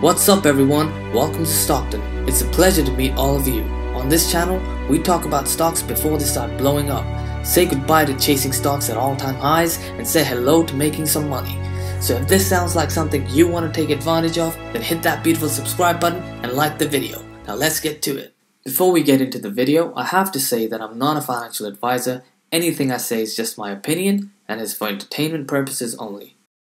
What's up everyone, welcome to Stockton. It's a pleasure to meet all of you. On this channel, we talk about stocks before they start blowing up, say goodbye to chasing stocks at all-time highs, and say hello to making some money. So if this sounds like something you want to take advantage of, then hit that beautiful subscribe button and like the video. Now let's get to it. Before we get into the video, I have to say that I'm not a financial advisor. Anything I say is just my opinion and is for entertainment purposes only.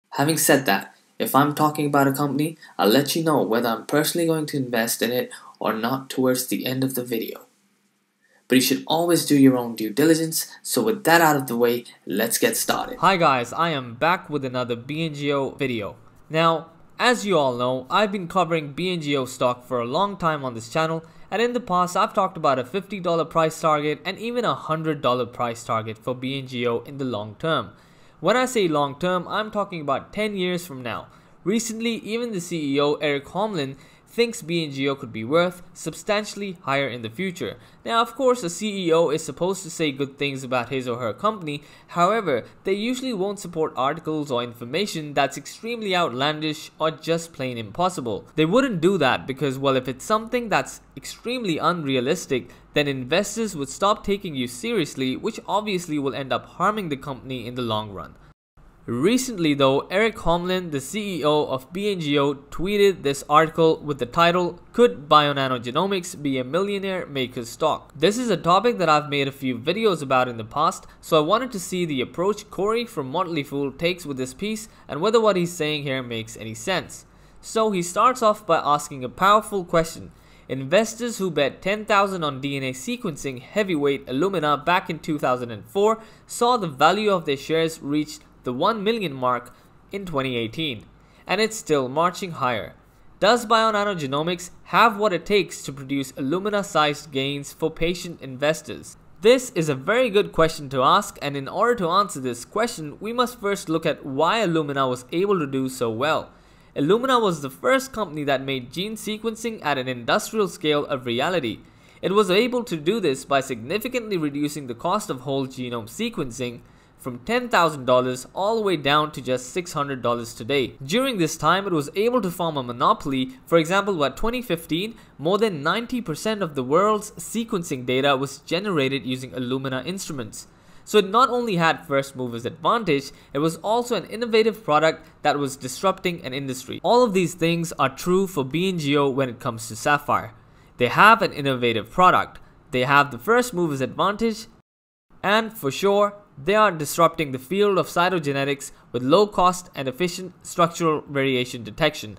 Having said that, if I'm talking about a company, I'll let you know whether I'm personally going to invest in it or not towards the end of the video. But you should always do your own due diligence, so with that out of the way, let's get started. Hi guys, I am back with another BNGO video. Now, as you all know, I've been covering BNGO stock for a long time on this channel, and in the past I've talked about a $50 price target and even a $100 price target for BNGO in the long term. When I say long term, I'm talking about 10 years from now. Recently, even the CEO Erik Holmlin thinks BNGO could be worth substantially higher in the future. Now, of course, a CEO is supposed to say good things about his or her company. However, they usually won't support articles or information that's extremely outlandish or just plain impossible. They wouldn't do that because, well, if it's something that's extremely unrealistic, then investors would stop taking you seriously, which obviously will end up harming the company in the long run. Recently though, Erik Holmlin, the CEO of BNGO, tweeted this article with the title, "Could Bionanogenomics be a millionaire maker's stock?" This is a topic that I've made a few videos about in the past, so I wanted to see the approach Corey from Motley Fool takes with this piece and whether what he's saying here makes any sense. So he starts off by asking a powerful question. Investors who bet $10,000 on DNA sequencing heavyweight Illumina back in 2004 saw the value of their shares reach the 1 million mark in 2018, and it's still marching higher. Does Bionanogenomics have what it takes to produce Illumina-sized gains for patient investors? This is a very good question to ask, and in order to answer this question, we must first look at why Illumina was able to do so well. Illumina was the first company that made gene sequencing at an industrial scale a reality. It was able to do this by significantly reducing the cost of whole genome sequencing from $10,000 all the way down to just $600 today. During this time, it was able to form a monopoly. For example, by 2015, more than 90% of the world's sequencing data was generated using Illumina instruments. So it not only had first mover's advantage, it was also an innovative product that was disrupting an industry. All of these things are true for BNGO when it comes to Saphyr. They have an innovative product, they have the first mover's advantage, and for sure, they are disrupting the field of cytogenetics with low cost and efficient structural variation detection.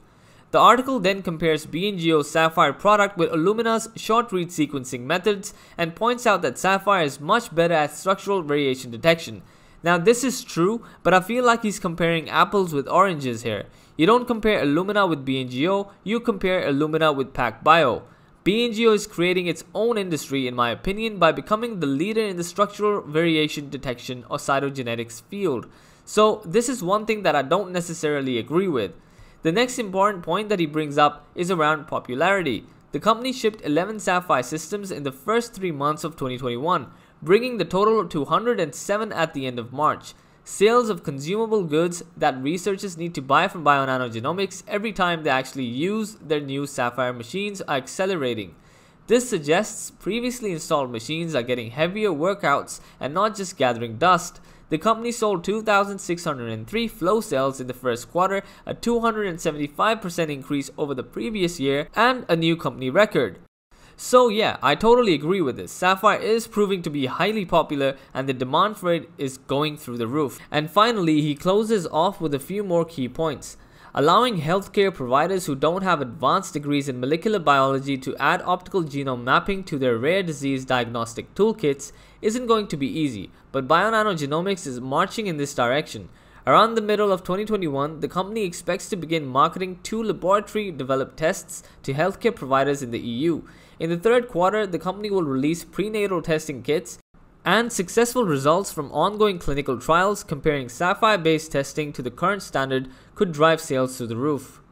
The article then compares BNGO's Saphyr product with Illumina's short-read sequencing methods and points out that Saphyr is much better at structural variation detection. Now this is true, but I feel like he's comparing apples with oranges here. You don't compare Illumina with BNGO, you compare Illumina with PacBio. BNGO is creating its own industry, in my opinion, by becoming the leader in the structural variation detection or cytogenetics field. So this is one thing that I don't necessarily agree with. The next important point that he brings up is around popularity. The company shipped 11 Saphyr systems in the first 3 months of 2021, bringing the total to 107 at the end of March. Sales of consumable goods that researchers need to buy from Bionanogenomics every time they actually use their new Saphyr machines are accelerating. This suggests previously installed machines are getting heavier workouts and not just gathering dust. The company sold 2,603 flow cells in the first quarter, a 275% increase over the previous year and a new company record. So yeah, I totally agree with this. Saphyr is proving to be highly popular and the demand for it is going through the roof. And finally, he closes off with a few more key points. Allowing healthcare providers who don't have advanced degrees in molecular biology to add optical genome mapping to their rare disease diagnostic toolkits isn't going to be easy, but Bionanogenomics is marching in this direction. Around the middle of 2021, the company expects to begin marketing 2 laboratory-developed tests to healthcare providers in the EU. In the third quarter, the company will release prenatal testing kits, and successful results from ongoing clinical trials comparing Saphyr-based testing to the current standard could drive sales to the roof.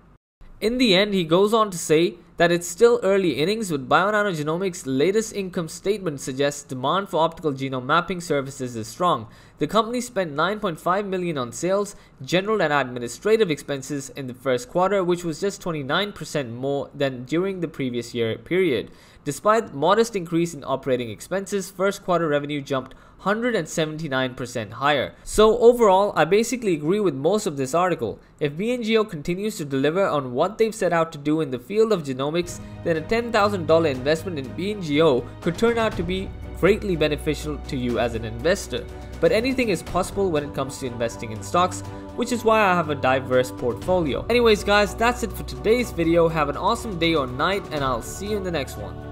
In the end, he goes on to say, that it's still early innings, with Bionano Genomics' latest income statement suggests demand for optical genome mapping services is strong. The company spent $9.5 million on sales, general and administrative expenses in the first quarter, which was just 29% more than during the previous year period. Despite modest increase in operating expenses, first quarter revenue jumped 179% higher. So overall, I basically agree with most of this article. If BNGO continues to deliver on what they've set out to do in the field of genomics, then a $10,000 investment in BNGO could turn out to be greatly beneficial to you as an investor. But anything is possible when it comes to investing in stocks, which is why I have a diverse portfolio. Anyways guys, that's it for today's video. Have an awesome day or night, and I'll see you in the next one.